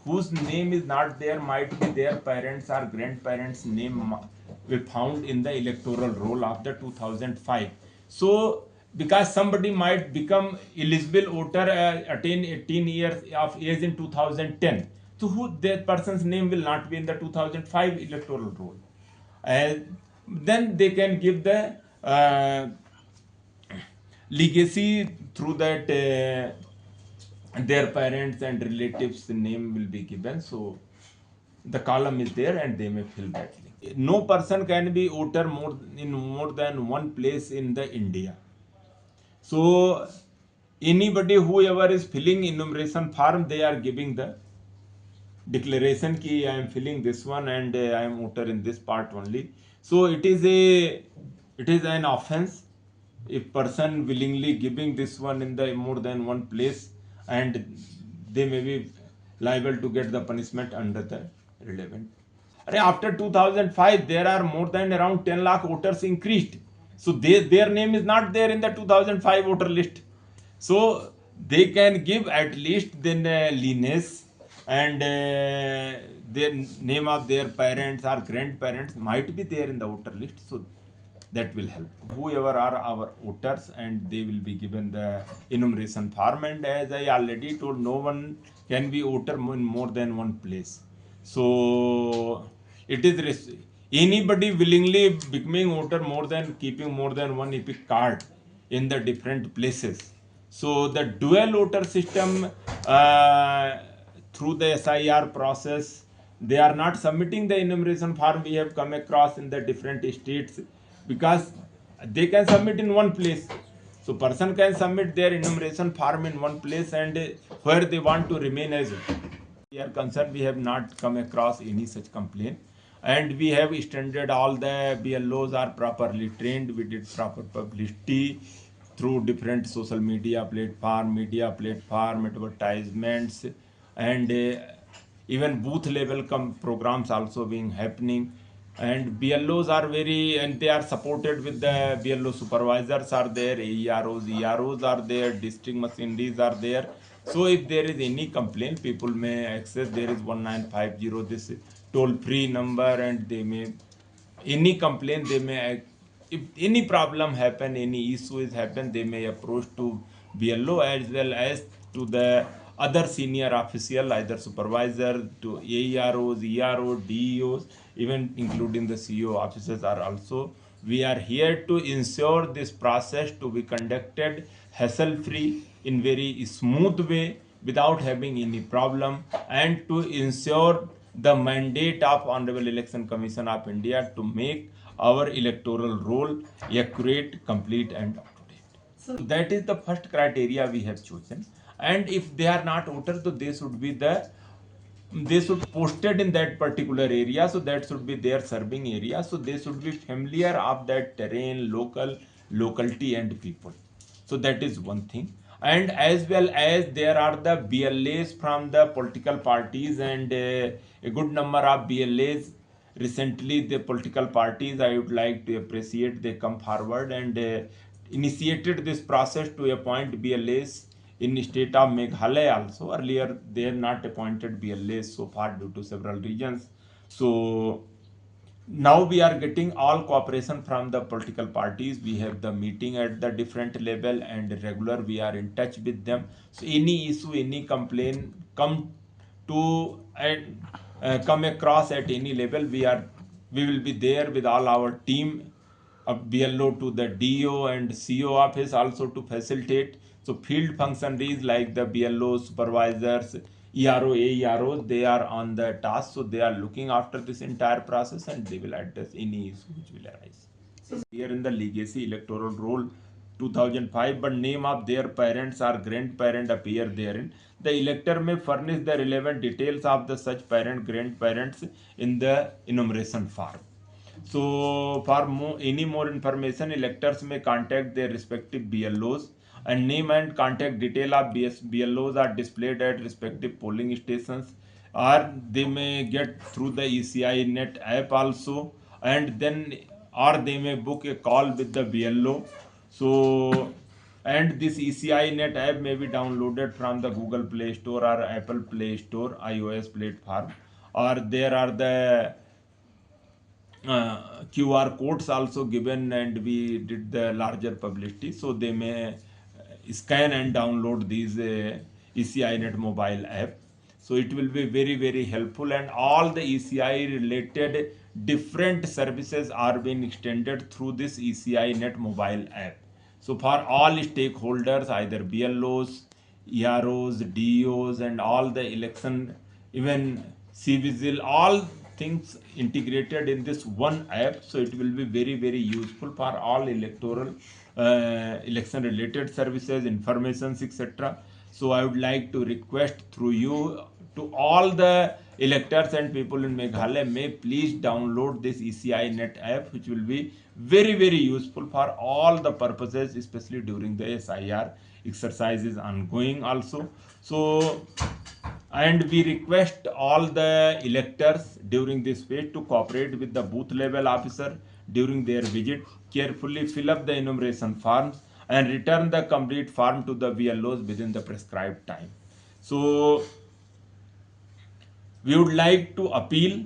whose name is not there, might be their parents or grandparents' name we found in the electoral roll of the 2005. So because somebody might become eligible voter, attain 18 years of age in 2010, so who that person's name will not be in the 2005 electoral roll. Then they can give the legacy through that their parents and relatives name will be given. So the column is there and they may fill that link. No person can be voter more than one place in the India. So anybody whoever is filling enumeration form, they are giving the declaration ki I am filling this one and I am voter in this part only. So it is an offense if person willingly giving this one in the more than one place, and they may be liable to get the punishment under the relevant. After 2005 there are more than around 10 lakh voters increased, so their name is not there in the 2005 voter list. So they can give at least then lineage and their name of their parents or grandparents might be there in the voter list. So that will help whoever are our voters, and they will be given the enumeration form. And as I already told, no one can be voter in more than one place. So it is anybody willingly becoming voter more than keeping more than one epic card in the different places. So the dual voter system, through the SIR process, they are not submitting the enumeration form we have come across in the different states, because they can submit in one place. So person can submit their enumeration form in one place, and where they want to remain as we are concerned, we have not come across any such complaint. And we have extended all the BLOs are properly trained. We did proper publicity through different social media platform, advertisements, and even booth level programs also being happening. And BLOs are very, and they are supported with the BLO supervisors are there, AEROs, EROs are there, district machineries are there. So if there is any complaint, people may access. There is 1950, this toll free number, and they may any complaint they may, if any problem happen, any issue is happen, they may approach to BLO as well as to the other senior official, either supervisor, to AEROs, ERO, DEOs, even including the CEO officers are also. We are here to ensure this process to be conducted hassle free in very smooth way without having any problem, and to ensure the mandate of Honorable Election Commission of India to make our electoral roll accurate, complete, and up to date. So that is the first criteria we have chosen. And if they are not voters, so they should posted in that particular area, so that should be their serving area. So they should be familiar of that terrain, locality, and people. So that is one thing. And as well as there are the BLAs from the political parties, and a good number of BLAs recently the political parties, I would like to appreciate, they come forward and initiated this process to appoint BLAs in state of Meghalaya also. Earlier they have not appointed BLAs so far due to several reasons. So now we are getting all cooperation from the political parties. We have the meeting at the different level, and regular we are in touch with them. So any issue, any complaint come to and come across at any level, we will be there with all our team of BLO to the DO and CO office also to facilitate. So field functionaries like the BLO supervisors, ERO, AEROs, they are on the task. So they are looking after this entire process, and they will address any issue which will arise. So here in the legacy electoral roll 2005, but name of their parents or grandparent appear therein. The elector may furnish the relevant details of the such parent, grandparents in the enumeration form. So for any more information, electors may contact their respective BLOs, and name and contact detail of BLOs are displayed at respective polling stations, or they may get through the ECI net app also, and then or they may book a call with the BLO. So And this ECI Net app may be downloaded from the Google Play Store or Apple Play Store iOS platform, or there are the QR codes also given, and we did the larger publicity, so they may scan and download these ECI Net mobile app. So it will be very, very helpful, and all the ECI related different services are being extended through this ECI Net mobile app. So for all stakeholders, either BLOs, EROs, DOs, and all the election, even CVGIL, all things integrated in this one app. So it will be very, very useful for all electoral election related services, informations, etc. So I would like to request through you to all the electors and people in Meghalaya, may please download this ECI Net app, which will be very, very useful for all the purposes, especially during the SIR exercises ongoing also. So, and we request all the electors during this phase to cooperate with the booth level officer during their visit, carefully fill up the enumeration forms and return the complete form to the BLOs within the prescribed time. So we would like to appeal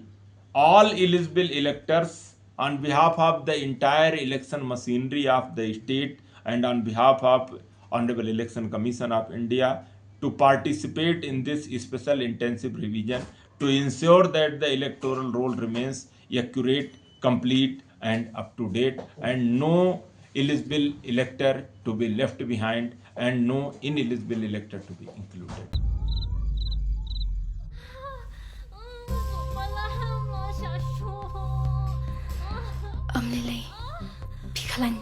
all eligible electors on behalf of the entire election machinery of the state and on behalf of Honorable Election Commission of India to participate in this special intensive revision to ensure that the electoral roll remains accurate, complete, and up to date, and no eligible elector to be left behind and no ineligible elector to be included. Lily, Pikalan.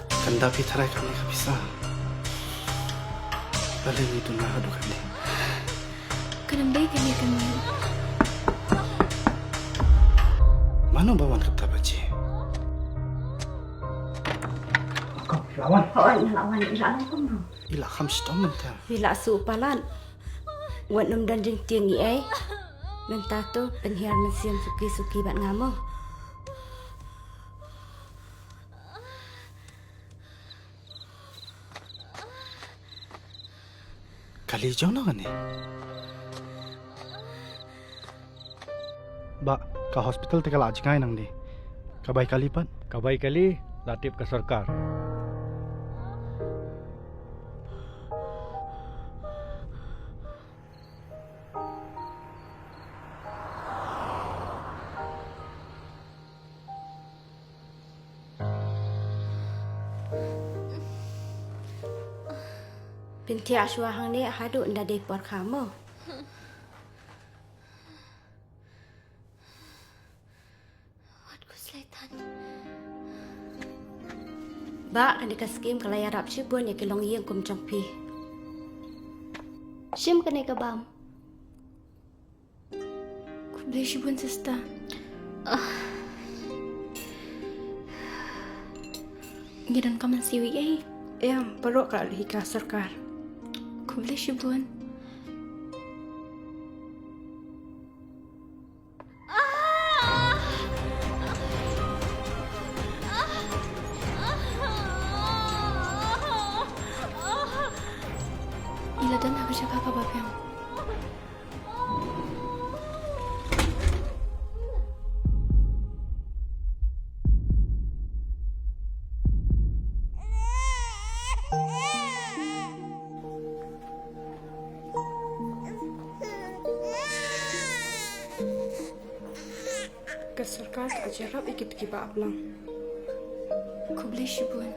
Kanda pitaray kami kabisa. Balik itu na hadu kami. Kanambay kami. Mano bawan kata baci? Kau lawan. Lawan kamu. Ila kami setomen ta. Bila supalan. Wan nom dan jeng tiang ni ai. Nanta tu penhiar mesin suki bat ngamo. Kali jono kan ni? Ba, ka hospital te kala ajkai nang di. Kabai kali pan? Kabai kali latip ke sarkar. Binti Ashwa hang ni hadu nda dek por kamu. Watku selaitan. Ba kan dikas skim kalau ya rap shibun ya kilong yang kum jongpi. Shim kanay kabam. Kublay shibun sista. Gidan ka man siwi ay. Yang perlu kalau hika sarkar. Kublay shibun. Iladan ako siya kakababang. Ke sarkar tak jarap ikut kiba ablang. Kublay shibun.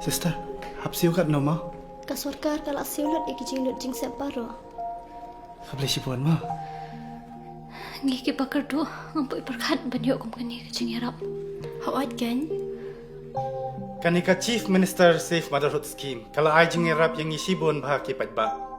Sister, hapsiu kat nama? Kasurkar kalak siulat ikijing lut jing separo. Kabli sipuan ma. Ngiki bakar do ngampoi perkat banyo kum kani kajing yarap. Hawat kan? Kanika Chief Minister Safe Motherhood Scheme. Kala ay jing rap yang isibon bahaki patba.